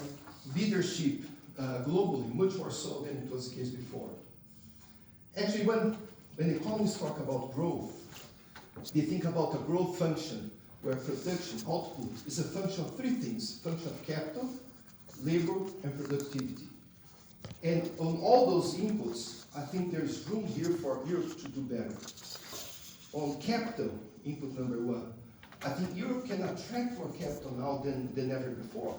leadership globally, much more so than it was the case before. Actually, when economists talk about growth, they think about a growth function where production, output, is a function of three things: function of capital, labor, and productivity. And on all those inputs, I think there's room here for Europe to do better. On capital, input number one, I think Europe can attract more capital now than ever before.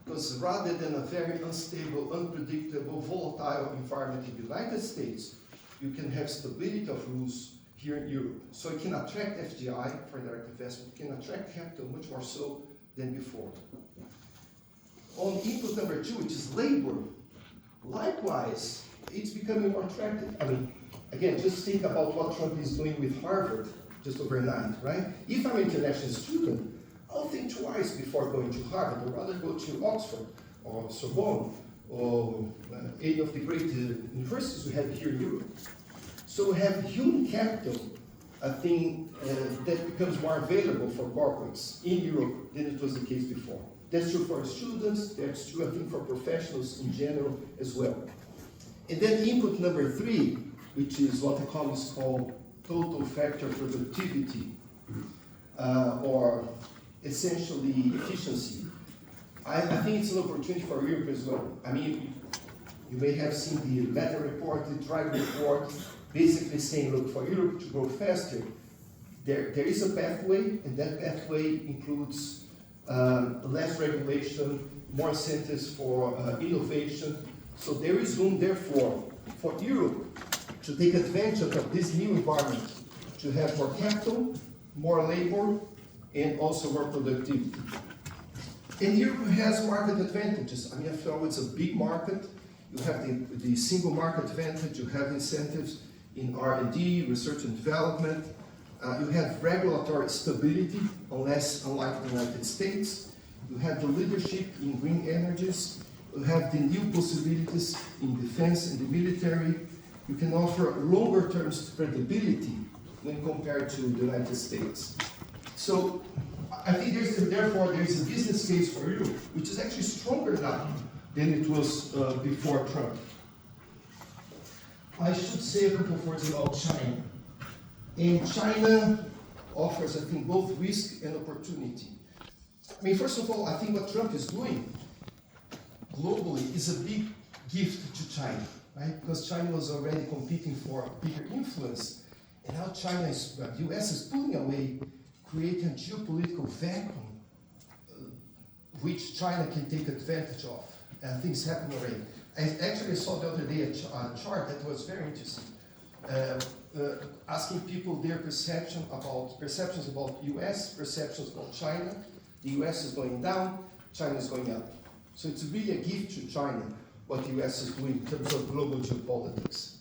Because rather than a very unstable, unpredictable, volatile environment in the United States, you can have stability of rules here in Europe. So it can attract FDI, foreign direct investment, it can attract capital much more so than before. On input number two, which is labor, likewise, it's becoming more attractive. I mean, again, just think about what Trump is doing with Harvard just overnight, right? If I'm an international student, I'll think twice before going to Harvard. I'd rather go to Oxford or Sorbonne or any of the great universities we have here in Europe. So we have human capital, I think, that becomes more available for corporates in Europe than it was the case before. That's true for students, that's true, I think, for professionals in general as well. And then input number three, which is what economists call total factor productivity, or essentially efficiency. I think it's an opportunity for Europe as well. I mean, you may have seen the Meta report, the Draghi report, basically saying, look, for Europe to grow faster, there is a pathway, and that pathway includes less regulation, more incentives for innovation. So there is room, therefore, for Europe to take advantage of this new environment, to have more capital, more labor, and also more productivity. And Europe has market advantages. I mean, after all, it's a big market. You have the single market advantage, you have incentives in R&D, research and development. You have regulatory stability, unlike the United States. You have the leadership in green energies. You have the new possibilities in defense and the military. You can offer longer term credibility when compared to the United States. So I think therefore there is a business case for Europe, which is actually stronger now than it was before Trump. I should say a couple of words about China. And China offers, I think, both risk and opportunity. I mean, first of all, I think what Trump is doing globally is a big gift to China, right? Because China was already competing for bigger influence, and now the US is pulling away, creating a geopolitical vacuum which China can take advantage of. And things happen already. I actually saw the other day a chart that was very interesting, asking people their perceptions about US, perceptions about China. The US is going down, China is going up. So it's really a gift to China what the US is doing in terms of global geopolitics.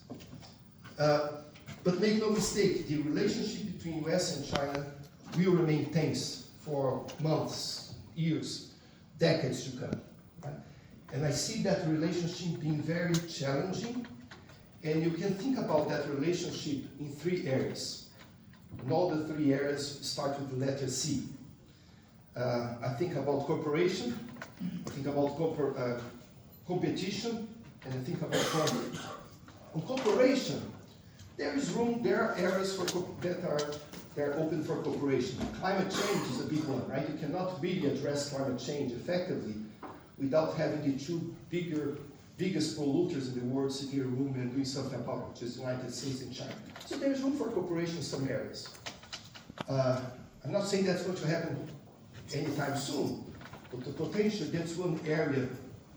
But make no mistake, the relationship between US and China will remain tense for months, years, decades to come. Right? And I see that relationship being very challenging, and you can think about that relationship in three areas. And all the three areas start with the letter C. I think about cooperation, I think about competition, and I think about conflict. On cooperation, there is room, there are areas that are open for cooperation. Climate change is a big one, right? You cannot really address climate change effectively without having the two bigger biggest polluters in the world sitting in a room and doing something about it, which is the United States and China. So there's room for cooperation in some areas. I'm not saying that's going to happen anytime soon, but the potential, that's one area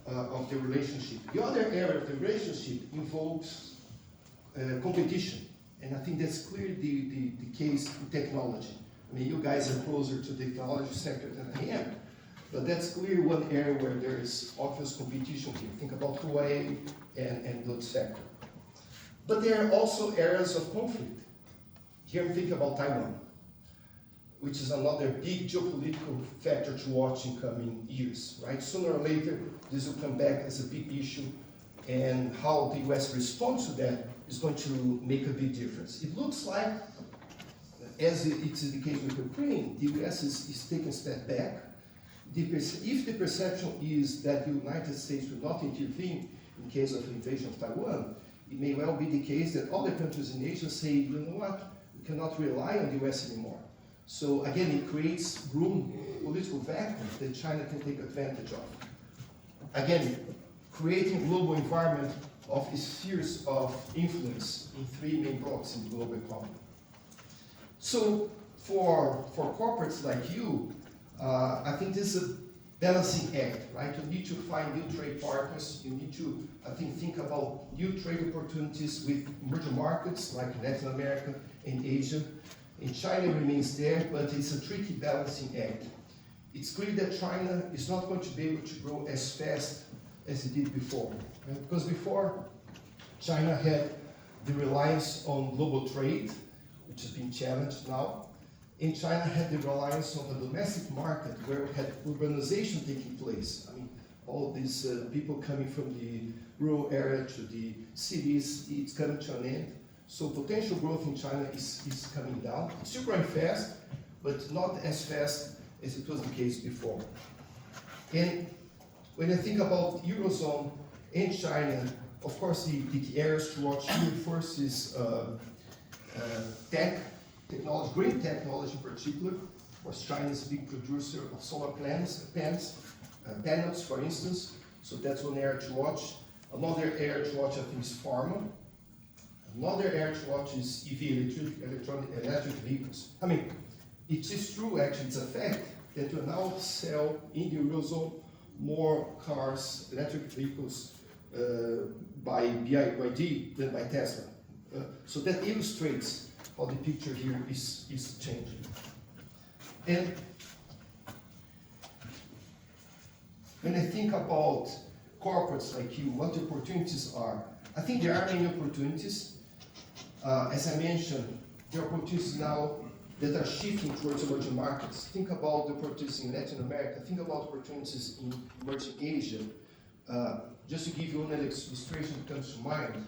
of the relationship. The other area of the relationship involves competition, and I think that's clearly the case in technology. I mean, you guys are closer to the technology sector than I am, but that's clearly one area where there is obvious competition here. Think about Huawei and those sector. But there are also areas of conflict. Here I'm thinking about Taiwan, which is another big geopolitical factor to watch in coming years, right? Sooner or later, this will come back as a big issue, and how the US responds to that is going to make a big difference. It looks like, as it's the case with Ukraine, the US is taking a step back. If the perception is that the United States will not intervene in case of invasion of Taiwan, it may well be the case that other countries in Asia say, you know what, we cannot rely on the US anymore. So again, it creates room, political vacuum that China can take advantage of. Again, creating a global environment of spheres of influence in three main blocks in the global economy. So for corporates like you, I think this is a balancing act, right? You need to find new trade partners. You need to, I think about new trade opportunities with emerging markets like Latin America and Asia. And China remains there, but it's a tricky balancing act. It's clear that China is not going to be able to grow as fast as it did before. Right? Because before, China had the reliance on global trade, which has been challenged now. And China had the reliance on the domestic market, where we had urbanization taking place. I mean, all these people coming from the rural area to the cities, it's coming to an end. So potential growth in China is coming down. It's still growing fast, but not as fast as it was the case before. And when I think about Eurozone and China, of course the areas to watch here first is technology, green technology in particular. Of course, China is a big producer of solar panels, for instance. So that's one area to watch. Another area to watch, I think, is pharma. Another area to watch is EV, electric vehicles. I mean, it is true, actually, it's a fact that we now sell in the Eurozone more cars, electric vehicles by BYD than by Tesla. So that illustrates how the picture here is changing. And when I think about corporates like you, what the opportunities are, I think there are many opportunities. As I mentioned, there are opportunities now that are shifting towards emerging markets. Think about the opportunities in Latin America, think about opportunities in emerging Asia. Just to give you one illustration that comes to mind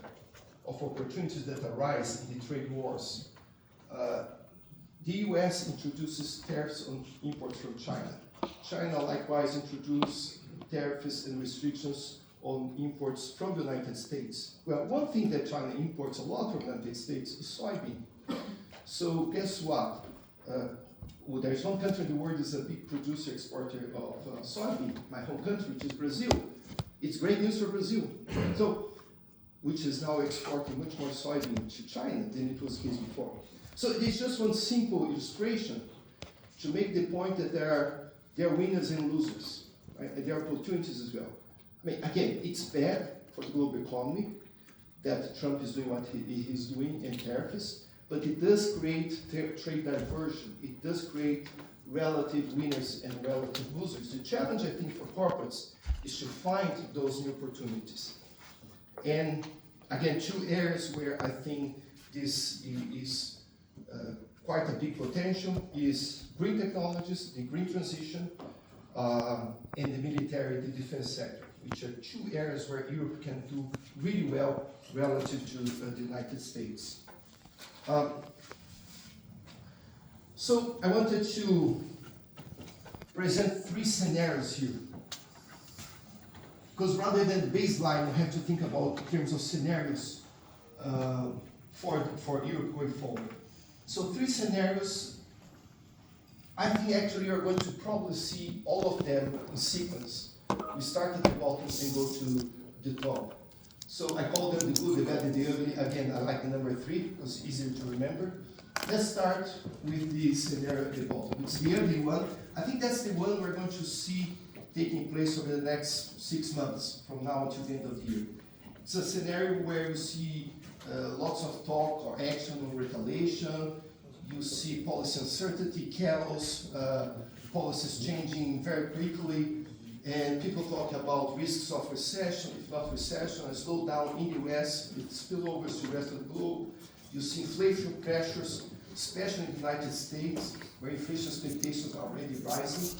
of opportunities that arise in the trade wars. The US introduces tariffs on imports from China. China likewise introduced tariffs and restrictions on imports from the United States. Well, one thing that China imports a lot from the United States is soybean. So guess what? Well, there's one country in the world that is a big producer, exporter of soybean, my home country, which is Brazil. It's great news for Brazil. So, which is now exporting much more soybean to China than it was the case before. So it's just one simple illustration to make the point that there are winners and losers, right? And there are opportunities as well. I mean, again, it's bad for the global economy that Trump is doing what he's doing in tariffs, but it does create trade diversion. It does create relative winners and relative losers. The challenge, I think, for corporates is to find those new opportunities. And again, two areas where I think this is quite a big potential is green technologies, the green transition, and the military, the defense sector, which are two areas where Europe can do really well relative to the United States. So I wanted to present three scenarios here. Because rather than baseline, we have to think about in terms of scenarios for Europe going forward. So three scenarios, I think actually you're going to probably see all of them in sequence. We start at the bottom and go to the top. So I call them the good, the bad, and the ugly. Again, I like the number 3 because it's easier to remember. Let's start with the scenario at the bottom. It's the ugly one. I think that's the one we're going to see taking place over the next 6 months from now until the end of the year. It's a scenario where you see lots of talk or action on retaliation. You see policy uncertainty, chaos, policies changing very quickly, and people talk about risks of recession, if not recession, a slowdown in the US with spillovers to the rest of the globe. You see inflation pressures, especially in the United States, where inflation expectations are already rising,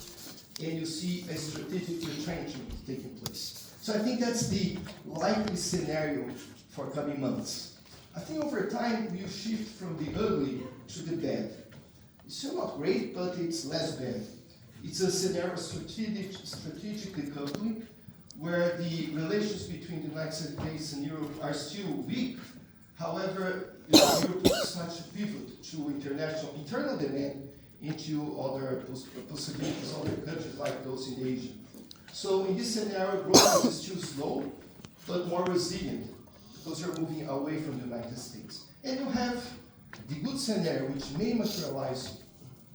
and you see a strategic retrenchment taking place. So I think that's the likely scenario for coming months. I think over time we shift from the ugly to the bad. It's still not great, but it's less bad. It's a scenario of strategic decoupling, where the relations between the United States and Europe are still weak. However, Europe starts to pivot to internal demand into other possibilities, other countries like those in Asia. So in this scenario, growth is still slow, but more resilient, because you're moving away from the United States. And you have the good scenario, which may materialize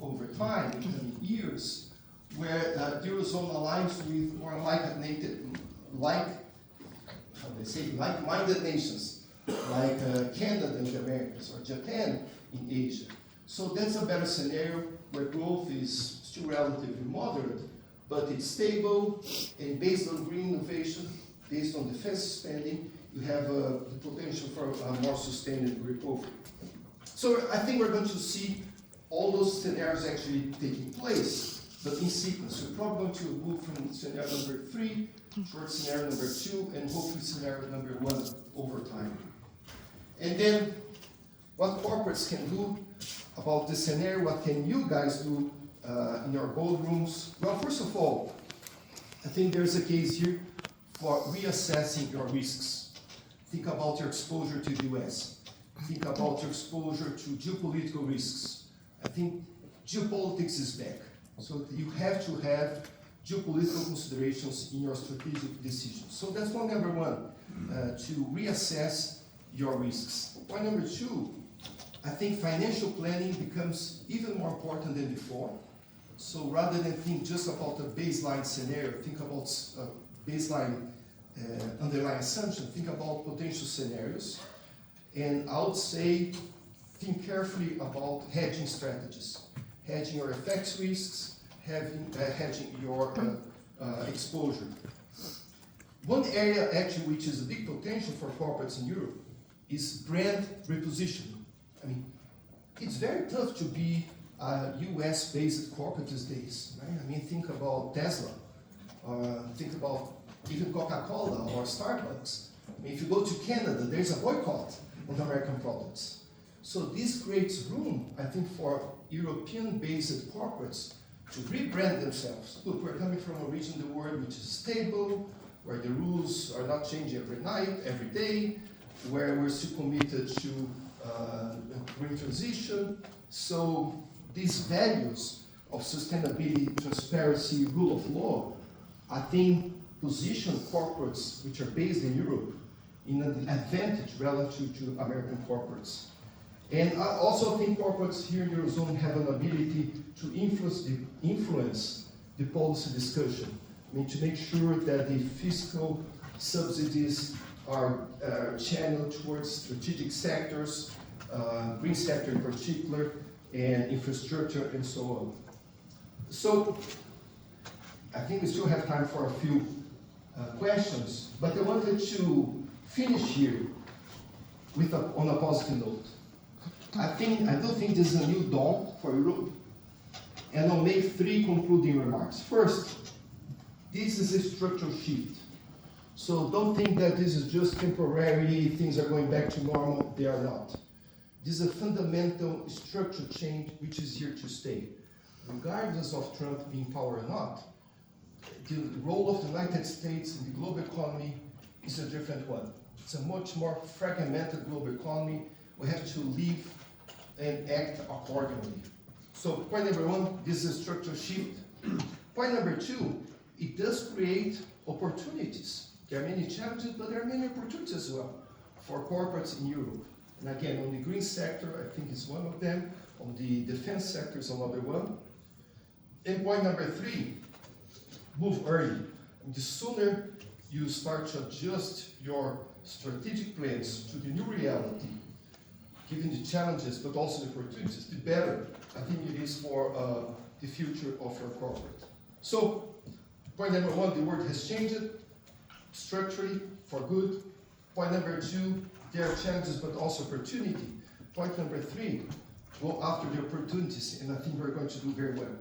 over time, in coming years, where the Eurozone aligns with more like-minded nations, like Canada in the Americas or Japan in Asia. So that's a better scenario where growth is still relatively moderate, but it's stable and based on green innovation, based on defense spending, you have the potential for a more sustainable recovery. So I think we're going to see all those scenarios actually taking place, but in sequence. We're probably going to move from scenario number 3 towards scenario number 2 and hopefully scenario number 1 over time. And then what corporates can do about this scenario, what can you guys do in your boardrooms? Well, first of all, I think there's a case here for reassessing your risks. Think about your exposure to the US. Think about your exposure to geopolitical risks. I think geopolitics is back. So you have to have geopolitical considerations in your strategic decisions. So that's point number 1, to reassess your risks. Point number 2, I think financial planning becomes even more important than before. So rather than think just about a baseline scenario, think about baseline underlying assumption, think about potential scenarios. And I would say, think carefully about hedging strategies. Hedging your FX risks, hedging your exposure. One area actually which is a big potential for corporates in Europe is brand repositioning. I mean, it's very tough to be a US-based corporate these days, right? I mean, think about Tesla, think about even Coca-Cola or Starbucks. I mean, if you go to Canada, there's a boycott on American products. So this creates room, I think, for European-based corporates to rebrand themselves. Look, we're coming from a region of the world which is stable, where the rules are not changing every night, every day, where we're still committed to green transition. So these values of sustainability, transparency, rule of law, I think position corporates which are based in Europe in an advantage relative to American corporates. And I also think corporates here in the Eurozone have an ability to influence the policy discussion. I mean, to make sure that the fiscal subsidies are channeled towards strategic sectors, green sector in particular, and infrastructure and so on. So I think we still have time for a few questions, but I wanted to finish here with on a positive note. I do think this is a new dawn for Europe, and I'll make 3 concluding remarks. First, this is a structural shift. So don't think that this is just temporary, things are going back to normal. They are not. This is a fundamental structural change which is here to stay. Regardless of Trump being in power or not, the role of the United States in the global economy is a different one. It's a much more fragmented global economy. We have to live and act accordingly. So point number 1, this is a structural shift. Point number 2, it does create opportunities. There are many challenges, but there are many opportunities as well for corporates in Europe. And again, on the green sector, I think is one of them. On the defense sector is another one. And point number 3, move early. And the sooner you start to adjust your strategic plans to the new reality, given the challenges but also the opportunities, the better I think it is for the future of your corporate. So, point number 1, the world has changed structurally for good. Point number 2, there are challenges but also opportunity. Point number 3, go after the opportunities, and I think we're going to do very well.